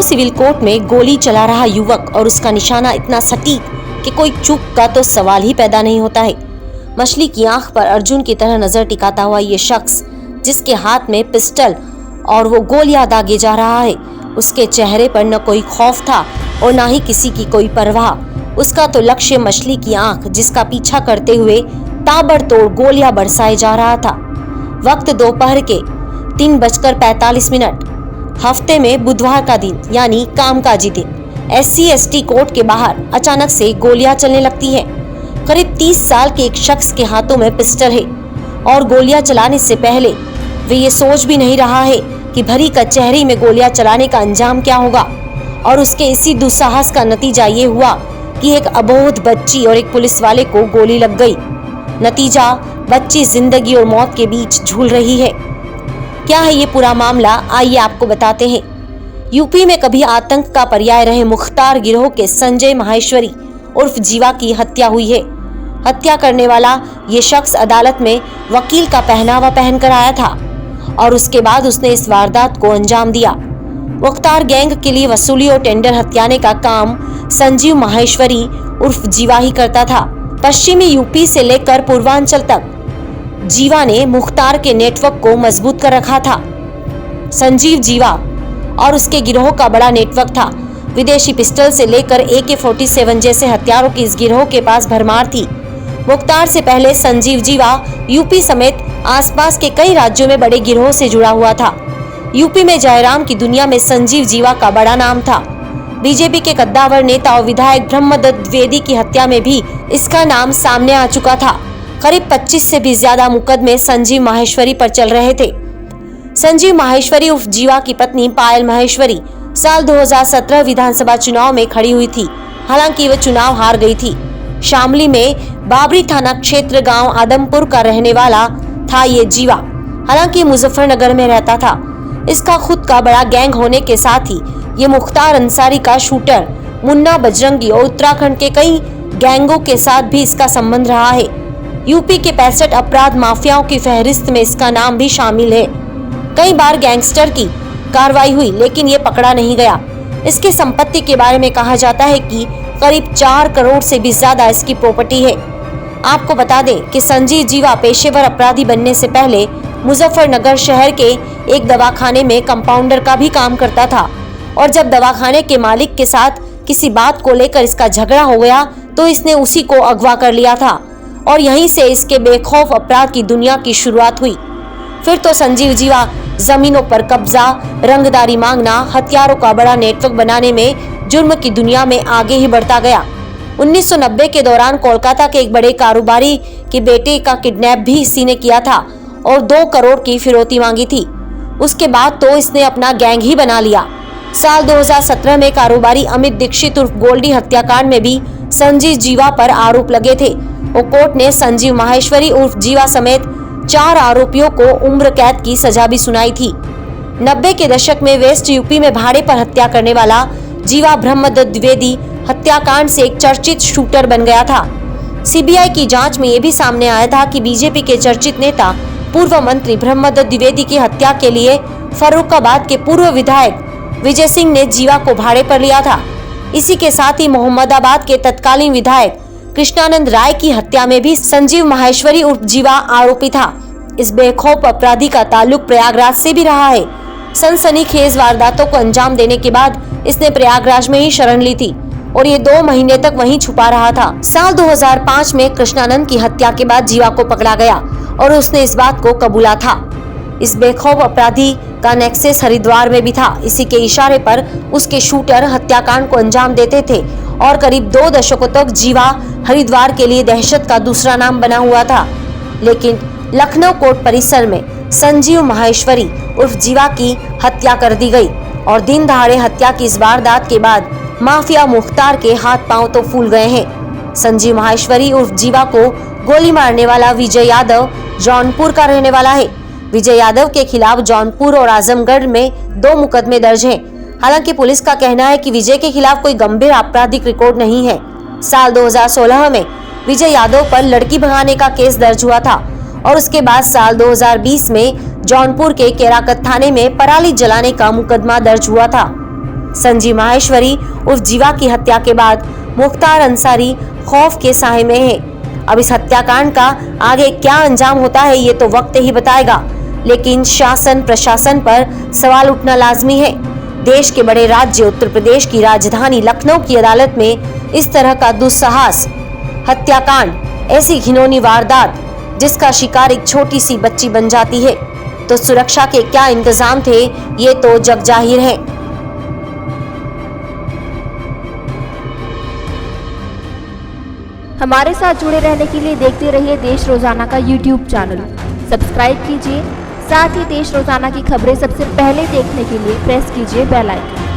Jaipur civil court में गोली चला रहा युवक और उसका निशाना इतना सटीक कि कोई चूक का तो सवाल ही पैदा नहीं होता है। मछली की आंख पर अर्जुन की तरह नजर टिकाता हुआ ये शख्स, जिसके हाथ में पिस्टल और वो गोलियां दागे जा रहा है, उसके चेहरे पर न कोई खौफ था और न ही किसी की कोई परवाह। उसका तो लक्ष्य मछली की आंख, जिसका पीछा करते हुए ताबड़तोड़ गोलियां बरसाए जा रहा था। वक्त दोपहर के 3:45। हफ्ते में बुधवार का दिन यानी कामकाजी दिन। SC/ST कोर्ट के बाहर अचानक से गोलियां चलने लगती हैं। करीब 30 साल के एक शख्स के हाथों में पिस्टल है और गोलियां चलाने से पहले वे ये सोच भी नहीं रहा है कि भरी कचहरी में गोलियां चलाने का अंजाम क्या होगा। और उसके इसी दुस्साहस का नतीजा ये हुआ कि एक अबोध बच्ची और एक पुलिस वाले को गोली लग गई। नतीजा, बच्ची जिंदगी और मौत के बीच झूल रही है। क्या है ये पूरा मामला, आइए आपको बताते हैं। यूपी में कभी आतंक का पर्याय रहे मुख्तार गिरोह के संजय माहेश्वरी उर्फ जीवा की हत्या हुई है। हत्या करने वाला ये शख्स अदालत में वकील का पहनावा पहनकर आया था और उसके बाद उसने इस वारदात को अंजाम दिया। मुख्तार गैंग के लिए वसूली और टेंडर हथियाने का काम संजीव माहेश्वरी उर्फ जीवा ही करता था। पश्चिमी यूपी से लेकर पूर्वांचल तक जीवा ने मुख्तार के नेटवर्क को मजबूत कर रखा था। संजीव जीवा और उसके गिरोह का बड़ा नेटवर्क था। विदेशी पिस्टल से लेकर AK-47 जैसे हथियारों की इस गिरोह के पास भरमार थी। मुख्तार से पहले संजीव जीवा यूपी समेत आसपास के कई राज्यों में बड़े गिरोह से जुड़ा हुआ था। यूपी में जयराम की दुनिया में संजीव जीवा का बड़ा नाम था। बीजेपी के कद्दावर नेता और विधायक ब्रह्मदत्त द्विवेदी की हत्या में भी इसका नाम सामने आ चुका था। करीब 25 से भी ज्यादा मुकदमे संजीव माहेश्वरी पर चल रहे थे। संजीव माहेश्वरी उर्फ जीवा की पत्नी पायल माहेश्वरी साल 2017 विधानसभा चुनाव में खड़ी हुई थी। हालांकि वह चुनाव हार गई थी। शामली में बाबरी थाना क्षेत्र गांव आदमपुर का रहने वाला था ये जीवा। हालांकि मुजफ्फरनगर में रहता था। इसका खुद का बड़ा गैंग होने के साथ ही ये मुख्तार अंसारी का शूटर, मुन्ना बजरंगी और उत्तराखंड के कई गैंगों के साथ भी इसका संबंध रहा है। यूपी के 65 अपराध माफियाओं की फहरिस्त में इसका नाम भी शामिल है। कई बार गैंगस्टर की कार्रवाई हुई लेकिन ये पकड़ा नहीं गया। इसकी संपत्ति के बारे में कहा जाता है कि करीब 4 करोड़ से भी ज्यादा इसकी प्रॉपर्टी है। आपको बता दें कि संजीव जीवा पेशेवर अपराधी बनने से पहले मुजफ्फरनगर शहर के एक दवाखाने में कंपाउंडर का भी काम करता था और जब दवाखाने के मालिक के साथ किसी बात को लेकर इसका झगड़ा हो गया तो इसने उसी को अगवा कर लिया था और यहीं से इसके बेखौफ अपराध की दुनिया की शुरुआत हुई। फिर तो संजीव जीवा जमीनों पर कब्जा, रंगदारी मांगना, हथियारों का बड़ा नेटवर्क बनाने में जुर्म की दुनिया में आगे ही बढ़ता गया। 1990 के दौरान कोलकाता के एक बड़े कारोबारी के बेटे का किडनैप भी इसी ने किया था और 2 करोड़ की फिरौती मांगी थी। उसके बाद तो इसने अपना गैंग ही बना लिया। साल 2017 में कारोबारी अमित दीक्षित उर्फ गोल्डी हत्याकांड में भी संजीव जीवा पर आरोप लगे थे और कोर्ट ने संजीव माहेश्वरी उर्फ जीवा समेत 4 आरोपियों को उम्र कैद की सजा भी सुनाई थी। 90 के दशक में वेस्ट यूपी में भाड़े पर हत्या करने वाला जीवा ब्रह्मदत्त द्विवेदी हत्याकांड से एक चर्चित शूटर बन गया था। CBI की जांच में ये भी सामने आया था कि बीजेपी के चर्चित नेता पूर्व मंत्री ब्रह्मदत्त द्विवेदी की हत्या के लिए फर्रुखाबाद के पूर्व विधायक विजय सिंह ने जीवा को भाड़े पर लिया था। इसी के साथ ही मोहम्मदाबाद के तत्कालीन विधायक कृष्णानंद राय की हत्या में भी संजीव माहेश्वरी उर्फ जीवा आरोपी था। इस बेखौफ अपराधी का ताल्लुक प्रयागराज से भी रहा है। सनसनीखेज वारदातों को अंजाम देने के बाद इसने प्रयागराज में ही शरण ली थी और ये 2 महीने तक वहीं छुपा रहा था। साल 2005 में कृष्णानंद की हत्या के बाद जीवा को पकड़ा गया और उसने इस बात को कबूला था। इस बेखौफ अपराधी का नेक्सस हरिद्वार में भी था। इसी के इशारे पर उसके शूटर हत्याकांड को अंजाम देते थे और करीब 2 दशकों तक जीवा हरिद्वार के लिए दहशत का दूसरा नाम बना हुआ था। लेकिन लखनऊ कोर्ट परिसर में संजीव माहेश्वरी उर्फ जीवा की हत्या कर दी गई और दिन दहाड़े हत्या की इस वारदात के बाद माफिया मुख्तार के हाथ पांव तो फूल गए हैं। संजीव माहेश्वरी उर्फ जीवा को गोली मारने वाला विजय यादव जौनपुर का रहने वाला है। विजय यादव के खिलाफ जौनपुर और आजमगढ़ में 2 मुकदमे दर्ज हैं। हालांकि पुलिस का कहना है कि विजय के खिलाफ कोई गंभीर आपराधिक रिकॉर्ड नहीं है। साल 2016 में विजय यादव पर लड़की भगाने का केस दर्ज हुआ था और उसके बाद साल 2020 में जौनपुर के केराकत थाने में पराली जलाने का मुकदमा दर्ज हुआ था। संजीव माहेश्वरी उर्फ जीवा की हत्या के बाद मुख्तार अंसारी खौफ के साए में है। अब इस हत्याकांड का आगे क्या अंजाम होता है ये तो वक्त ही बताएगा, लेकिन शासन प्रशासन पर सवाल उठना लाजमी है। देश के बड़े राज्य उत्तर प्रदेश की राजधानी लखनऊ की अदालत में इस तरह का दुस्साहस हत्याकांड, ऐसी घिनौनी वारदात जिसका शिकार एक छोटी सी बच्ची बन जाती है, तो सुरक्षा के क्या इंतजाम थे ये तो जग जाहिर है। हमारे साथ जुड़े रहने के लिए देखते रहिए देश रोजाना का YouTube चैनल। सब्सक्राइब कीजिए, साथ ही देश रोजाना की खबरें सबसे पहले देखने के लिए प्रेस कीजिए बेल आइकन।